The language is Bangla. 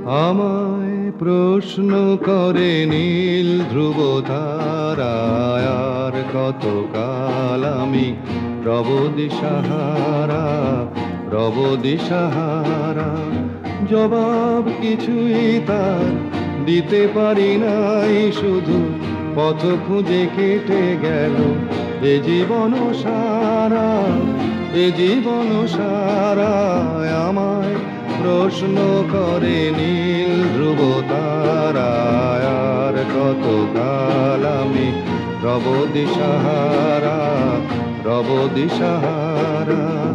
আমায় প্রশ্ন করে নীল ধ্রুব তারায়, আর কতকাল আমি রব দিশাহারা, রব দিশাহারা। জবাব কিছুই তার দিতে পারি নাই, শুধু পথ খুঁজে কেটে গেল এ জীবন সারা, এ জীবন সারা। আমায় প্রশ্ন করে নীল ধ্রুব তারায়, আর কতকাল আমি রব দিশাহারা, রব দিশাহারা।